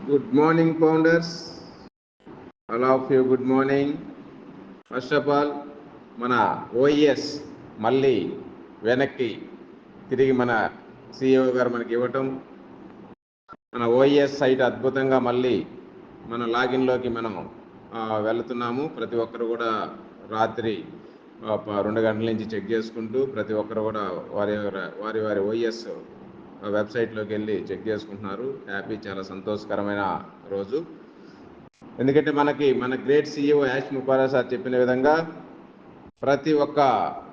Good morning, founders. All of you, good morning. First of all మన OES మళ్ళీ వెనక్కి తిరిగి మన సిఇఓ గారు మనకి ఇవ్వటం, మన ఓఈఎస్ సైట్ అద్భుతంగా మళ్ళీ మన లాగిన్లోకి మనం వెళుతున్నాము. ప్రతి ఒక్కరు కూడా రాత్రి 2 గంటల నుంచి చెక్ చేసుకుంటూ ప్రతి ఒక్కరు కూడా వారి వారి ఓఈఎస్ వెబ్సైట్లోకి వెళ్ళి చెక్ చేసుకుంటున్నారు. హ్యాపీ, చాలా సంతోషకరమైన రోజు. ఎందుకంటే మన గ్రేట్ సిఇఓ యాష్ ముఖారా సార్ చెప్పిన విధంగా ప్రతి ఒక్క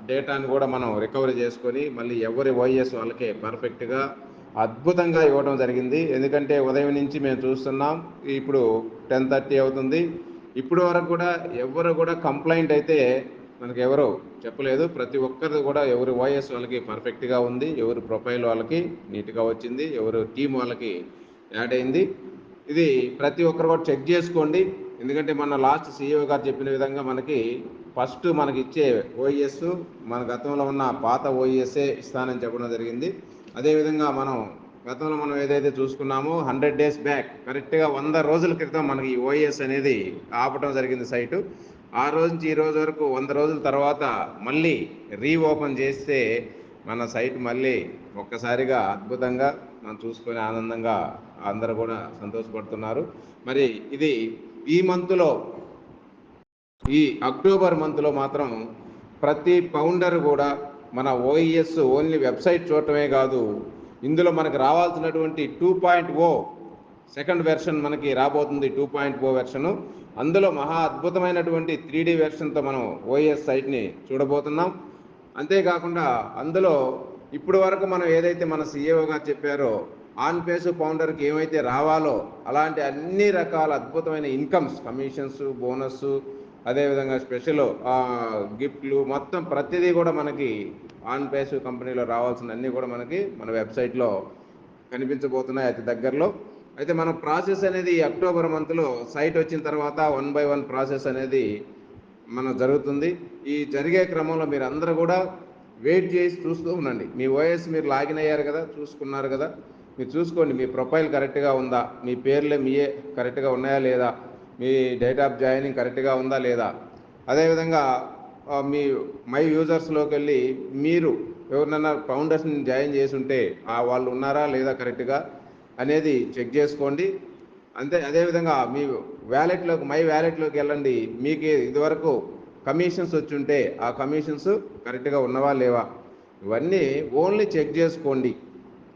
డేటాను కూడా మనం రికవరీ చేసుకొని మళ్ళీ ఎవరి ఓఈఎస్ వాళ్ళకే పర్ఫెక్ట్గా అద్భుతంగా ఇవ్వడం జరిగింది. ఎందుకంటే ఉదయం నుంచి మేము చూస్తున్నాం, ఇప్పుడు 10:30 అవుతుంది. ఇప్పుడు వరకు కూడా ఎవరు కూడా కంప్లైంట్ అయితే మనకు ఎవరు చెప్పలేదు. ప్రతి ఒక్కరు కూడా ఎవరి ఓఎస్ వాళ్ళకి పర్ఫెక్ట్గా ఉంది, ఎవరి ప్రొఫైల్ వాళ్ళకి నీట్గా వచ్చింది, ఎవరు టీం వాళ్ళకి యాడ్ అయింది. ఇది ప్రతి ఒక్కరు కూడా చెక్ చేసుకోండి. ఎందుకంటే మన లాస్ట్ సిఇఓ గారు చెప్పిన విధంగా మనకి ఫస్ట్ మనకి ఇచ్చే ఓఈఎస్ మన గతంలో ఉన్న పాత ఓఈఎస్ఏ ఇస్తానని చెప్పడం జరిగింది. అదేవిధంగా గతంలో మనం ఏదైతే చూసుకున్నామో 100 days బ్యాక్ కరెక్ట్గా 100 రోజుల క్రితం మనకి ఈ ఓఈఎస్ అనేది ఆపటం జరిగింది సైటు. ఆ రోజు నుంచి ఈ రోజు వరకు 100 రోజుల తర్వాత మళ్ళీ రీఓపెన్ చేస్తే మన సైట్ మళ్ళీ ఒక్కసారిగా అద్భుతంగా మనం చూసుకొని ఆనందంగా అందరూ కూడా సంతోషపడుతున్నారు. మరి ఇది ఈ మంత్లో, ఈ అక్టోబర్ మంత్లో మాత్రం ప్రతి ఫౌండర్ కూడా మన ఓఈఎస్ ఓన్లీ వెబ్సైట్ చూడటమే కాదు, ఇందులో మనకు రావాల్సినటువంటి 2.0 సెకండ్ వెర్షన్ మనకి రాబోతుంది. 2.0 వెర్షను, అందులో మహా అద్భుతమైనటువంటి 3D వెర్షన్తో మనం ఓఎస్ సైట్ని చూడబోతున్నాం. అంతేకాకుండా అందులో ఇప్పుడు వరకు మనం ఏదైతే మన సిఇఓ గారు చెప్పారో ఆన్ పేస్ ఫౌండర్కి ఏమైతే రావాలో అలాంటి అన్ని రకాల అద్భుతమైన ఇన్కమ్స్, కమిషన్స్, బోనస్, అదేవిధంగా స్పెషల్ గిఫ్ట్లు, మొత్తం ప్రతిదీ కూడా మనకి ఆన్ పేస్ కంపెనీలో రావాల్సిన అన్నీ కూడా మనకి మన వెబ్సైట్లో కనిపించబోతున్నాయి అతి దగ్గరలో. అయితే మన ప్రాసెస్ అనేది అక్టోబర్ మంత్లో సైట్ వచ్చిన తర్వాత 1 by 1 ప్రాసెస్ అనేది జరుగుతుంది. ఈ జరిగే క్రమంలో మీరు అందరూ కూడా వెయిట్ చేసి చూస్తూ ఉండండి. మీ ఓఎస్ మీరు లాగిన్ అయ్యారు కదా, చూసుకున్నారు కదా, మీరు చూసుకోండి మీ ప్రొఫైల్ కరెక్ట్గా ఉందా, మీ పేర్లే మీయే కరెక్ట్గా ఉన్నాయా లేదా, మీ డేట్ ఆఫ్ జాయినింగ్ కరెక్ట్గా ఉందా లేదా, అదేవిధంగా మీ మై యూజర్స్లోకి వెళ్ళి మీరు ఎవరినైనా ఫౌండర్స్ని జాయిన్ చేసి ఉంటే వాళ్ళు ఉన్నారా లేదా కరెక్ట్గా అనేది చెక్ చేసుకోండి. అదేవిధంగా మీ వ్యాలెట్లోకి, మై వ్యాలెట్లోకి వెళ్ళండి. మీకు ఇదివరకు కమిషన్స్ వచ్చి ఉంటే ఆ కమిషన్స్ కరెక్ట్గా ఉన్నవా లేవా, ఇవన్నీ ఓన్లీ చెక్ చేసుకోండి.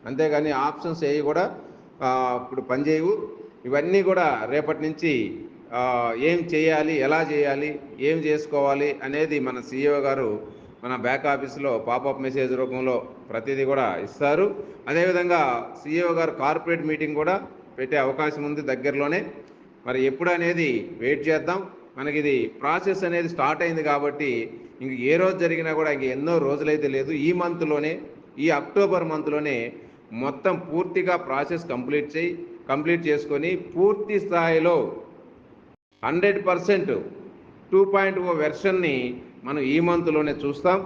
అంతేగాని ఆప్షన్స్ ఏవి కూడా ఇప్పుడు పనిచేయవు. ఇవన్నీ కూడా రేపటి నుంచి ఏం చేయాలి, ఎలా చేయాలి, ఏం చేసుకోవాలి అనేది మన సిఇఓ గారు మన బ్యాక్ ఆఫీస్లో పాపప్ మెసేజ్ రూపంలో ప్రతిదీ కూడా ఇస్తారు. అదేవిధంగా సిఇఓ గారు కార్పొరేట్ మీటింగ్ కూడా పెట్టే అవకాశం ఉంది దగ్గరలోనే. మరి ఎప్పుడు అనేది వెయిట్ చేద్దాం. మనకి ఇది ప్రాసెస్ అనేది స్టార్ట్ అయింది కాబట్టి ఇంక ఏ రోజు జరిగినా కూడా ఇంక ఎన్నో రోజులైతే లేదు. ఈ మంత్లోనే, ఈ అక్టోబర్ మంత్లోనే మొత్తం పూర్తిగా ప్రాసెస్ కంప్లీట్ చేసుకొని పూర్తి స్థాయిలో 100% 2.0 వెర్షన్ని మనం ఈ మంత్లోనే చూస్తాం.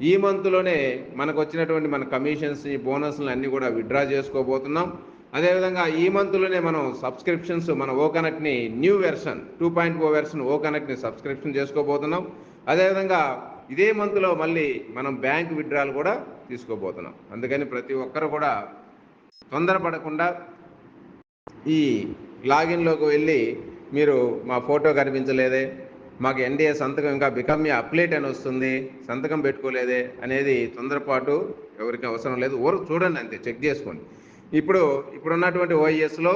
ఈ మంత్లోనే మనకు వచ్చినటువంటి మన కమిషన్స్, బోనస్లు అన్నీ కూడా విత్డ్రా చేసుకోబోతున్నాం. అదేవిధంగా ఈ మంత్లోనే మనం సబ్స్క్రిప్షన్స్, మన ఓ కనెక్ట్ని న్యూ వెర్షన్ 2.0 వెర్షన్ ఓ కనెక్ట్ని సబ్స్క్రిప్షన్ చేసుకోబోతున్నాం. అదేవిధంగా ఇదే మంత్లో మళ్ళీ మనం బ్యాంక్ విత్డ్రాలు కూడా తీసుకోబోతున్నాం. అందుకని ప్రతి ఒక్కరు కూడా తొందరపడకుండా ఈ లాగిన్లోకి వెళ్ళి మీరు మా ఫోటో కనిపించలేదే, మాకు ఎన్డీఏ సంతకం ఇంకా బికమ్ ఏ అప్లేట్ అని వస్తుంది, సంతకం పెట్టుకోలేదే అనేది తొందరపాటు ఎవరికి అవసరం లేదు. చూడండి, అంతే, చెక్ చేసుకోండి. ఇప్పుడున్నటువంటి ఓఈఎస్లో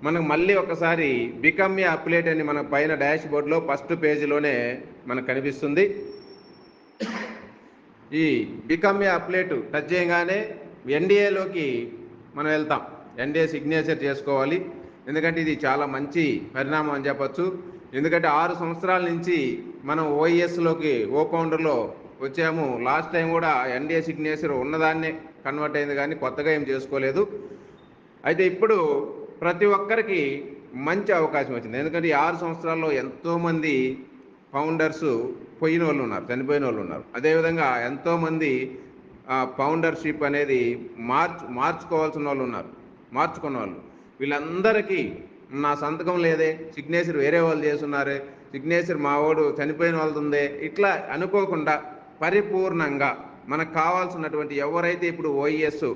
మనకు మళ్ళీ ఒకసారి బికమ్ ఏ అప్లేట్ అని మన పైన డాష్ బోర్డ్లో ఫస్ట్ పేజీలోనే మనకు కనిపిస్తుంది. ఈ బికమ్ ఏ అప్లేట్ టచ్ చేయగానే ఎన్డీఏలోకి మనం వెళ్తాం. ఎన్డీఏ సిగ్నేచర్ చేసుకోవాలి. ఎందుకంటే ఇది చాలా మంచి పరిణామం అని చెప్పచ్చు. ఎందుకంటే 6 సంవత్సరాల నుంచి మనం ఓఈఎస్లోకి, ఓ ఫౌండర్లో వచ్చాము. లాస్ట్ టైం కూడా ఎన్డీఏ సిగ్నేచర్ ఉన్నదాన్నే కన్వర్ట్ అయింది కానీ కొత్తగా ఏం చేసుకోలేదు. అయితే ఇప్పుడు ప్రతి ఒక్కరికి మంచి అవకాశం వచ్చింది. ఎందుకంటే ఈ 6 సంవత్సరాల్లో ఎంతోమంది ఫౌండర్స్ పోయిన వాళ్ళు ఉన్నారు, చనిపోయిన వాళ్ళు ఉన్నారు. అదేవిధంగా ఎంతోమంది ఫౌండర్షిప్ అనేది మార్చుకోవాల్సిన వాళ్ళు ఉన్నారు, మార్చుకున్న వాళ్ళు. వీళ్ళందరికీ నా సంతకం లేదే, సిగ్నేచర్ వేరే వాళ్ళు చేస్తున్నారు, సిగ్నేచర్ మా వాడు చనిపోయిన వాళ్ళది ఉందే, ఇట్లా అనుకోకుండా పరిపూర్ణంగా మనకు కావాల్సినటువంటి ఎవరైతే ఇప్పుడు ఓఈఎస్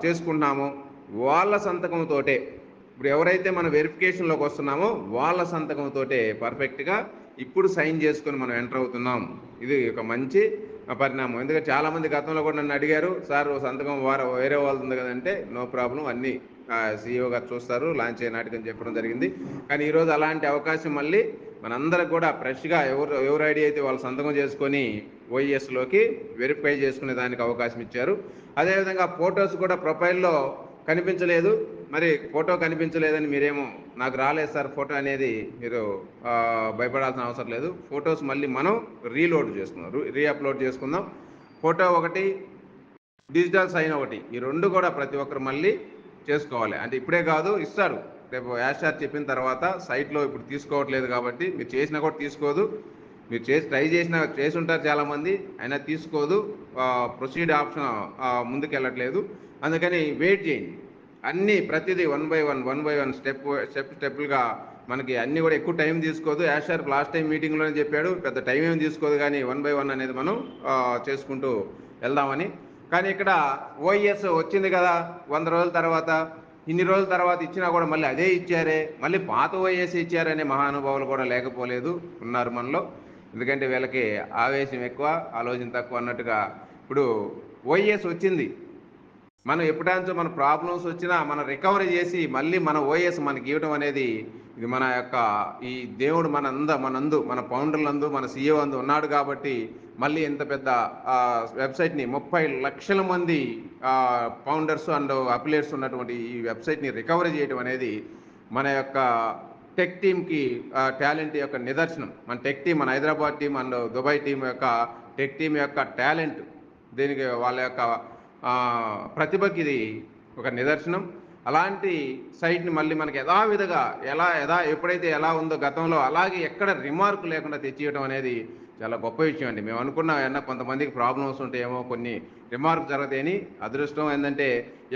చేసుకుంటున్నామో వాళ్ళ సంతకంతోటే, ఇప్పుడు ఎవరైతే మన వెరిఫికేషన్లోకి వస్తున్నామో వాళ్ళ సంతకంతోటే పర్ఫెక్ట్గా ఇప్పుడు సైన్ చేసుకొని మనం ఎంటర్ అవుతున్నాం. ఇది ఒక మంచి పరిణామం. ఎందుకంటే చాలామంది గతంలో కూడా నన్ను అడిగారు, సార్ సంతకం వేరే వాళ్ళది ఉంది కదంటే, నో ప్రాబ్లం, అన్నీ CEO గారు చూస్తారు, లాంచ్ అయినాటికని చెప్పడం జరిగింది. కానీ ఈరోజు అలాంటి అవకాశం మళ్ళీ మనందరికి కూడా ఫ్రెష్గా ఎవరు ఐడి అయితే వాళ్ళు సంతకం చేసుకొని ఓఈఎస్లోకి వెరిఫై చేసుకునే దానికి అవకాశం ఇచ్చారు. అదేవిధంగా ఫొటోస్ కూడా ప్రొఫైల్లో కనిపించలేదు, మరి ఫోటో కనిపించలేదని మీరేమో నాకు రాలేదు సార్ ఫోటో అనేది మీరు భయపడాల్సిన అవసరం లేదు. ఫొటోస్ మళ్ళీ మనం రీలోడ్ చేసుకుందాం, రీఅప్లోడ్ చేసుకుందాం. ఫోటో ఒకటి, డిజిటల్ సైన్ ఒకటి, ఈ రెండు కూడా ప్రతి ఒక్కరు మళ్ళీ చేసుకోవాలి. అంటే ఇప్పుడే కాదు, ఇస్తారు రేపు యాషార్ చెప్పిన తర్వాత. సైట్లో ఇప్పుడు తీసుకోవట్లేదు కాబట్టి మీరు చేసినా కూడా తీసుకోదు, మీరు ట్రై చేసి ఉంటారు చాలామంది, అయినా తీసుకోదు, ప్రొసీడ్ ఆప్షన్ ముందుకు వెళ్ళట్లేదు. అందుకని వెయిట్ చేయండి. అన్నీ ప్రతిదీ వన్ బై వన్ స్టెప్లుగా మనకి అన్నీ కూడా ఎక్కువ టైం తీసుకోదు. యాషార్ లాస్ట్ టైం మీటింగ్లోనే చెప్పాడు, పెద్ద టైం ఏం తీసుకోదు, కానీ 1 by 1 అనేది మనం చేసుకుంటూ వెళ్దామని. కానీ ఇక్కడ ఓఈఎస్ వచ్చింది కదా 100 రోజుల తర్వాత, ఇన్ని రోజుల తర్వాత ఇచ్చినా కూడా మళ్ళీ అదే ఇచ్చారే, మళ్ళీ పాత ఓఈఎస్ ఇచ్చారనే మహానుభావులు కూడా లేకపోలేదు, ఉన్నారు మనలో. ఎందుకంటే వీళ్ళకి ఆవేశం ఎక్కువ, ఆలోచన తక్కువ అన్నట్టుగా. ఇప్పుడు ఓఈఎస్ వచ్చింది, మనం ఎప్పుడంచో మన ప్రాబ్లమ్స్ వచ్చినా మనం రికవరీ చేసి మళ్ళీ మన ఓఎస్ మనకి ఇవ్వడం అనేది, ఇది మన యొక్క ఈ దేవుడు మన ఫౌండర్లందు, మన CEO అందు ఉన్నాడు కాబట్టి మళ్ళీ ఇంత పెద్ద వెబ్సైట్ని 30 లక్షల మంది ఫౌండర్స్ అండ్ అఫిలియేట్స్ ఉన్నటువంటి ఈ వెబ్సైట్ని రికవరీ చేయడం అనేది మన యొక్క టెక్ టీమ్కి టాలెంట్ యొక్క నిదర్శనం. మన టెక్ టీం, మన Hyderabad team and Dubai team యొక్క టెక్ టీం యొక్క టాలెంట్, దీనికి వాళ్ళ యొక్క ప్రతిభకి ఇది ఒక నిదర్శనం. అలాంటి సైట్ని మళ్ళీ మనకి యథావిధిగా ఎప్పుడైతే ఎలా ఉందో గతంలో అలాగే ఎక్కడ రిమార్క్ లేకుండా తెచ్చియడం అనేది చాలా గొప్ప విషయం అండి. మేము అనుకున్నాం కొంతమందికి ప్రాబ్లమ్స్ ఉంటాయేమో, కొన్ని రిమార్క్ జరగదేని. అదృష్టం ఏంటంటే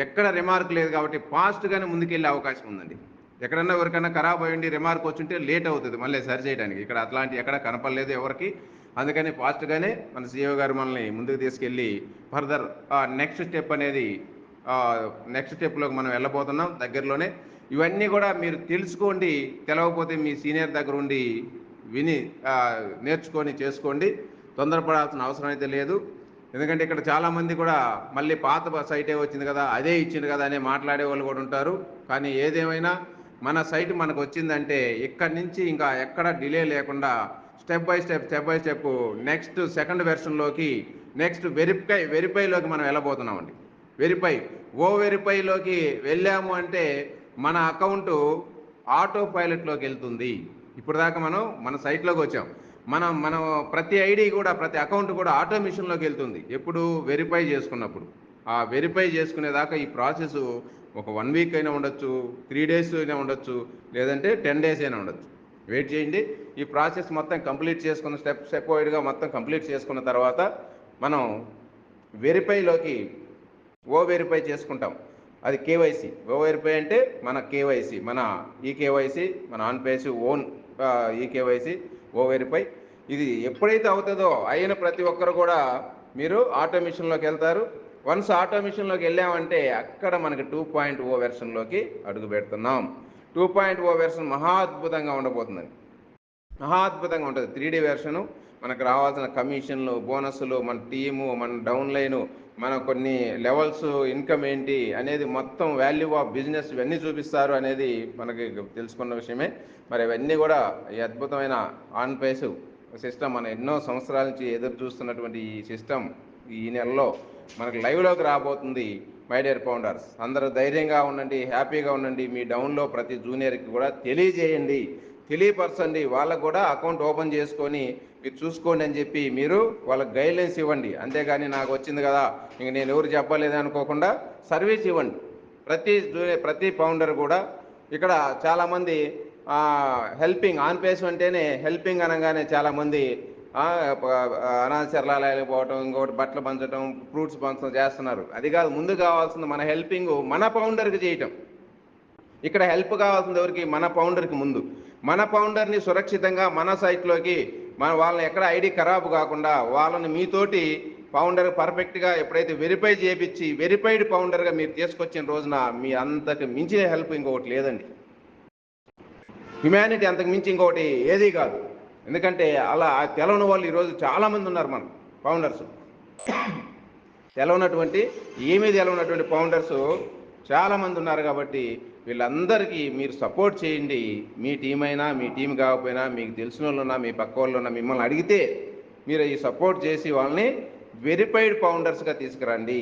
ఎక్కడ రిమార్క్ లేదు కాబట్టి ఫాస్ట్గానే ముందుకెళ్ళే అవకాశం ఉందండి. ఎక్కడన్నా ఎవరికైనా ఖరాబ్ అయ్యండి రిమార్క్ వచ్చుంటే లేట్ అవుతుంది మళ్ళీ సరి చేయడానికి. ఇక్కడ అట్లాంటి ఎక్కడ కనపడలేదు ఎవరికి. అందుకని ఫాస్ట్గానే మన CEO గారు మనల్ని ముందుకు తీసుకెళ్ళి ఫర్దర్ నెక్స్ట్ స్టెప్లోకి మనం వెళ్ళబోతున్నాం దగ్గరలోనే. ఇవన్నీ కూడా మీరు తెలుసుకోండి, తెలవకపోతే మీ సీనియర్ దగ్గర ఉండి విని నేర్చుకొని చేసుకోండి. తొందరపడాల్సిన అవసరం అయితే లేదు. ఎందుకంటే ఇక్కడ చాలామంది కూడా మళ్ళీ పాత సైటే వచ్చింది కదా, అదే ఇచ్చింది కదా అనే మాట్లాడే వాళ్ళు కూడా ఉంటారు. కానీ ఏదేమైనా మన సైట్ మనకు వచ్చిందంటే ఇక్కడి నుంచి ఇంకా ఎక్కడ డిలే లేకుండా step by step next second వెర్షన్లోకి, నెక్స్ట్ వెరిఫైలోకి మనం వెళ్ళబోతున్నామండి. వెరిఫైలోకి వెళ్ళాము అంటే మన అకౌంటు ఆటో పైలట్లోకి వెళ్తుంది. ఇప్పుడు దాకా మనం మన సైట్లోకి వచ్చాం, మనం ప్రతి ఐడి కూడా, ప్రతి అకౌంట్ కూడా ఆటోమేషన్లోకి వెళ్తుంది. ఎప్పుడు వెరిఫై చేసుకున్నప్పుడు. ఆ వెరిఫై చేసుకునేదాకా ఈ ప్రాసెస్ ఒక 1 వీక్ అయినా ఉండొచ్చు, 3 days అయినా ఉండొచ్చు, లేదంటే 10 days అయినా ఉండొచ్చు. వెయిట్ చేయండి. ఈ ప్రాసెస్ మొత్తం కంప్లీట్ చేసుకున్న స్టెప్ వైడ్గా మొత్తం కంప్లీట్ చేసుకున్న తర్వాత మనం వెరిఫైలోకి వెరిఫై చేసుకుంటాం. అది కేవైసీ. వెరిఫై అంటే మన కేవైసీ, మన ఈకేవైసీ, మన ఆన్ పేసి ఓన్ ఈకేవైసీ, వెరిఫై. ఇది ఎప్పుడైతే అవుతుందో అయిన ప్రతి ఒక్కరు కూడా మీరు ఆటోమేషన్లోకి వెళ్తారు. వన్స్ ఆటోమేషన్లోకి వెళ్ళామంటే అక్కడ మనకి 2.0 వెర్షన్లోకి అడుగు పెడుతున్నాం. 2.0 వెర్షన్ మహా అద్భుతంగా ఉండబోతుందండి, మహా అద్భుతంగా ఉంటుంది. 3D వెర్షను, మనకు రావాల్సిన కమిషన్లు, బోనస్లు, మన టీము, మన డౌన్లైను, మన కొన్ని లెవెల్స్, ఇన్కమ్ ఏంటి అనేది మొత్తం వాల్యూ ఆఫ్ బిజినెస్ ఇవన్నీ చూపిస్తారు అనేది మనకి తెలుసుకున్న విషయమే. మరి ఇవన్నీ కూడా ఈ అద్భుతమైన ఆన్ పేస్ సిస్టమ్, మన ఎన్నో సంవత్సరాల నుంచి ఎదురు చూస్తున్నటువంటి ఈ సిస్టమ్ ఈ నెలలో మనకు లైవ్లోకి రాబోతుంది. మై డియర్ ఫౌండర్స్, అందరూ ధైర్యంగా ఉండండి, హ్యాపీగా ఉండండి. మీ డౌన్లో ప్రతి జూనియర్కి కూడా తెలియజేయండి, తెలియపరచండి. వాళ్ళకు కూడా అకౌంట్ ఓపెన్ చేసుకొని మీరు చూసుకోండి అని చెప్పి మీరు వాళ్ళకి గైడ్లైన్స్ ఇవ్వండి. అంతేగాని నాకు వచ్చింది కదా ఇంక నేను ఎవరు చెప్పలేదు అనుకోకుండా సర్వీస్ ఇవ్వండి. ప్రతి ఫౌండర్ కూడా. ఇక్కడ చాలామంది హెల్పింగ్, ఆన్ పేస్ అంటేనే హెల్పింగ్ అనగానే చాలామంది అనాథ శరణాలయాలకు పోవటం, ఇంకోటి బట్టలు పంచడం, ఫ్రూట్స్ పంచడం చేస్తున్నారు. అది కాదు, ముందు కావాల్సింది మన హెల్పింగ్ మన ఫౌండర్కి చేయటం. ఇక్కడ హెల్ప్ కావాల్సింది ఎవరికి? మన ఫౌండర్కి ముందు. మన ఫౌండర్ని సురక్షితంగా మన సైట్లోకి వాళ్ళని ఎక్కడ ఐడి ఖరాబు కాకుండా వాళ్ళని మీతోటి ఫౌండర్ పర్ఫెక్ట్గా ఎప్పుడైతే వెరిఫై చేయించి వెరిఫైడ్ ఫౌండర్గా మీరు తీసుకొచ్చిన రోజున మీ అంతకు మించిన హెల్ప్ ఇంకొకటి లేదండి. హ్యుమానిటీ అంతకు మించి ఇంకొకటి ఏదీ కాదు. ఎందుకంటే అలా తెలవని వాళ్ళు ఈరోజు చాలామంది ఉన్నారు మన ఫౌండర్స్. తెలవనటువంటి ఫౌండర్స్ చాలామంది ఉన్నారు. కాబట్టి వీళ్ళందరికీ మీరు సపోర్ట్ చేయండి. మీ టీం అయినా మీ టీం కాకపోయినా మీకు తెలిసిన వాళ్ళు ఉన్నా మీ పక్క వాళ్ళు ఉన్నా మిమ్మల్ని అడిగితే మీరు ఈ సపోర్ట్ చేసి వాళ్ళని వెరిఫైడ్ ఫౌండర్స్గా తీసుకురండి.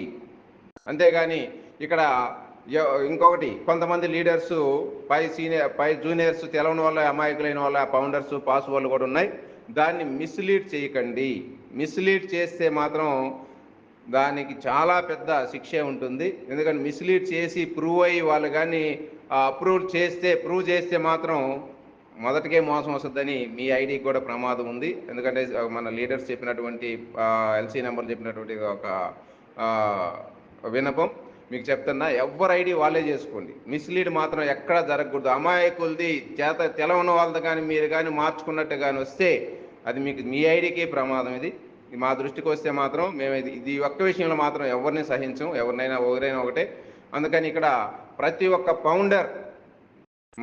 అంతేగాని ఇక్కడ ఇంకొకటి కొంతమంది లీడర్స్ పై జూనియర్స్ తెలవని వాళ్ళ అమాయకులైన వాళ్ళ ఫౌండర్స్ పాస్ వాళ్ళు కూడా ఉన్నాయి. దాన్ని మిస్లీడ్ చేయకండి. మిస్లీడ్ చేస్తే మాత్రం దానికి చాలా పెద్ద శిక్షే ఉంటుంది. ఎందుకంటే మిస్లీడ్ చేసి ప్రూవ్ అయ్యి వాళ్ళు కానీ ప్రూవ్ చేస్తే మాత్రం మొదటికే మోసం వస్తుందని మీ ఐడికి కూడా ప్రమాదం ఉంది. ఎందుకంటే మన లీడర్స్ చెప్పినటువంటి ఎల్సీ నెంబర్ చెప్పినటువంటి ఒక విన్నపం మీకు చెప్తున్నా, ఎవరి ఐడి వాళ్ళే చేసుకోండి. మిస్లీడ్ మాత్రం ఎక్కడా జరగకూడదు. అమాయకులది తెలవని వాళ్ళది కానీ మీరు కానీ మార్చుకున్నట్టు కానీ వస్తే అది మీకు మీ ఐడికే ప్రమాదం. ఇది మా దృష్టికి వస్తే మాత్రం మేము ఇది ఒక్క విషయంలో మాత్రం ఎవరిని సహించం. ఎవరినైనా ఒకటే. అందుకని ఇక్కడ ప్రతి ఒక్క ఫౌండర్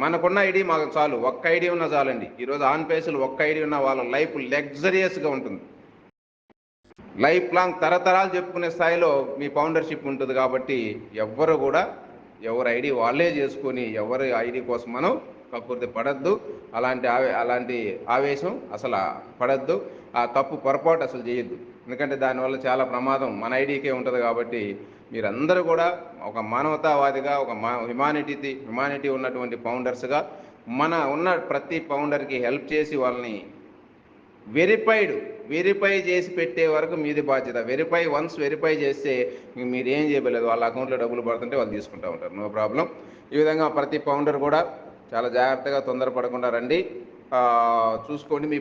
మనకున్న ఐడి మాకు చాలు, ఒక్క ఐడి ఉన్నా చాలండి. ఈరోజు ఆన్ పేసులు ఒక్క ఐడి ఉన్న వాళ్ళ లైఫ్ లగ్జరియస్గా ఉంటుంది. లైఫ్ లాంగ్ తరతరాలు చెప్పుకునే స్థాయిలో మీ ఫౌండర్షిప్ ఉంటుంది. కాబట్టి ఎవ్వరు కూడా ఎవరి ఐడి వాళ్ళే చేసుకొని ఎవరి ఐడి కోసం మనం కక్కుర్తి పడద్దు. అలాంటి ఆవేశం అసలు పడద్దు. ఆ తప్పు పొరపాటు అసలు చేయొద్దు. ఎందుకంటే దానివల్ల చాలా ప్రమాదం మన ఐడికే ఉంటుంది. కాబట్టి మీరందరూ కూడా ఒక మానవతావాదిగా ఒక హ్యుమానిటీ ఉన్నటువంటి ఫౌండర్స్గా ఉన్న ప్రతి ఫౌండర్కి హెల్ప్ చేసి వాళ్ళని వెరిఫై చేసి పెట్టే వరకు మీది బాధ్యత. వన్స్ వెరిఫై చేస్తే మీరు ఏం చేయలేదు. వాళ్ళ అకౌంట్లో డబ్బులు పడుతుంటే వాళ్ళు తీసుకుంటూ ఉంటారు, నో ప్రాబ్లం. ఈ విధంగా ప్రతి ఫౌండర్ కూడా చాలా జాగ్రత్తగా తొందరపడకుండా రండి. చూసుకోండి. మీ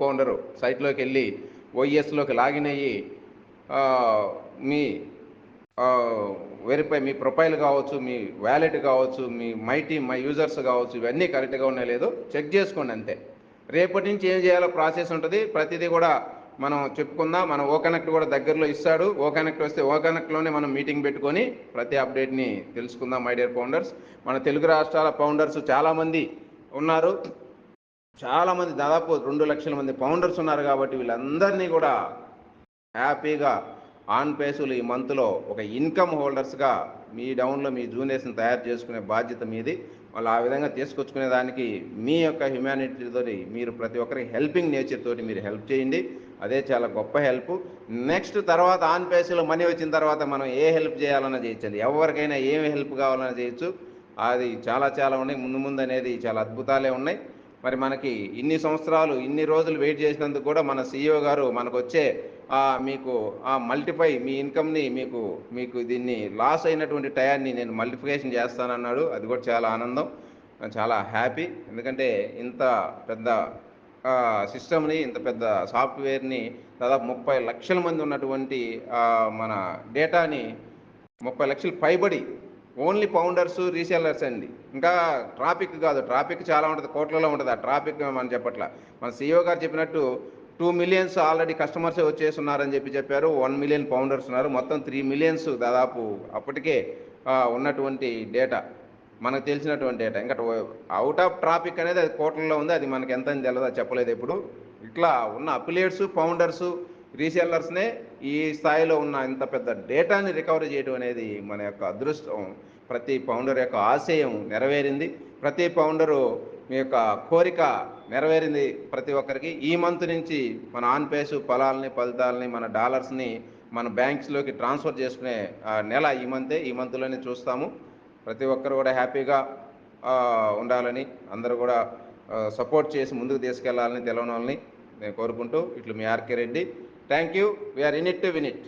ఫౌండరు సైట్లోకి వెళ్ళి ఓఎస్లోకి లాగిన్ అయ్యి మీ వెరిఫై మీ ప్రొఫైల్ కావచ్చు, మీ వ్యాలెట్ కావచ్చు, మై యూజర్స్ కావచ్చు, ఇవన్నీ కరెక్ట్గా ఉన్నాయో లేదో చెక్ చేసుకోండి అంతే. రేపటి నుంచి ఏం చేయాలో ప్రాసెస్ ఉంటుంది. ప్రతిదీ కూడా మనం చెప్పుకుందాం. మన ఓకనెక్ట్ కూడా దగ్గరలో ఇస్తాడు. ఓకనెక్ట్ వస్తే ఓకనెక్ట్లోనే మనం మీటింగ్ పెట్టుకొని ప్రతి అప్డేట్ని తెలుసుకుందాం. మై డియర్ ఫౌండర్స్, మన తెలుగు రాష్ట్రాల ఫౌండర్స్ చాలామంది ఉన్నారు. చాలామంది దాదాపు 2 లక్షల మంది ఫౌండర్స్ ఉన్నారు. కాబట్టి వీళ్ళందరినీ కూడా హ్యాపీగా ఆన్ పేసులు ఈ మంత్లో ఒక ఇన్కమ్ హోల్డర్స్గా మీ డౌన్లో మీ జూనియర్స్ని తయారు చేసుకునే బాధ్యత మీది. వాళ్ళు ఆ విధంగా తీసుకొచ్చుకునే దానికి మీ యొక్క హ్యుమానిటీతో మీరు ప్రతి ఒక్కరికి హెల్పింగ్ నేచర్ తోటి మీరు హెల్ప్ చేయండి. అదే చాలా గొప్ప హెల్ప్. నెక్స్ట్ తర్వాత ఆన్ పేసులో మనీ వచ్చిన తర్వాత మనం ఏ హెల్ప్ చేయాలన్నా చేయొచ్చండి. ఎవరికైనా ఏమి హెల్ప్ కావాలన్నా చేయొచ్చు. అది చాలా ఉన్నాయి. ముందు అనేది చాలా అద్భుతాలే ఉన్నాయి. మరి మనకి ఇన్ని సంవత్సరాలు ఇన్ని రోజులు వెయిట్ చేసినందుకు కూడా మన CEO గారు మనకు వచ్చే మీకు మల్టిఫై మీ ఇన్కమ్ని మీకు దీన్ని లాస్ అయినటువంటి టయాన్ని నేను మల్టిఫికేషన్ చేస్తానన్నాడు. అది కూడా చాలా ఆనందం, చాలా హ్యాపీ. ఎందుకంటే ఇంత పెద్ద సిస్టమ్ని, ఇంత పెద్ద సాఫ్ట్వేర్ని దాదాపు 30 లక్షల మంది ఉన్నటువంటి మన డేటాని 30 లక్షలు పైబడి ఓన్లీ ఫౌండర్స్ రీసెల్లర్స్ అండి. ఇంకా ట్రాఫిక్ కాదు, ట్రాఫిక్ చాలా ఉంటుంది, కోట్లలో ఉంటుంది. ఆ ట్రాఫిక్ మనం చెప్పట్లా. మన CEO గారు చెప్పినట్టు 2 మిలియన్స్ ఆల్రెడీ కస్టమర్సే వచ్చేస్తున్నారని చెప్పారు. 1 మిలియన్ ఫౌండర్స్ ఉన్నారు. మొత్తం 3 మిలియన్స్ దాదాపు అప్పటికే ఉన్నటువంటి డేటా, మనకు తెలిసినటువంటి డేటా. ఇంకా అవుట్ ఆఫ్ ట్రాఫిక్ అనేది అది కోట్లలో ఉంది. అది మనకి ఎంత అని తెలియదు, చెప్పలేదు ఎప్పుడు. ఇట్లా ఉన్న అఫిలియేట్స్, ఫౌండర్స్, రీసెల్లర్స్నే ఈ స్థాయిలో ఉన్న ఇంత పెద్ద డేటాని రికవరీ చేయడం అనేది మన యొక్క అదృష్టం. ప్రతి ఫౌండర్ యొక్క ఆశయం నెరవేరింది. ప్రతి ఫౌండరు మీ యొక్క కోరిక నెరవేరింది. ప్రతి ఒక్కరికి ఈ మంత్ నుంచి మన ఆన్ పేసు ఫలితాలని మన డాలర్స్ని మన బ్యాంక్స్లోకి ట్రాన్స్ఫర్ చేసుకునే నెల ఈ మంత్లోనే చూస్తాము. ప్రతి ఒక్కరు కూడా హ్యాపీగా ఉండాలని, అందరూ కూడా సపోర్ట్ చేసి ముందుకు తీసుకెళ్లాలని తెలవని వాళ్ళని నేను కోరుకుంటూ ఇట్లు మీ R K Reddy. Thank you. We're in it to win it.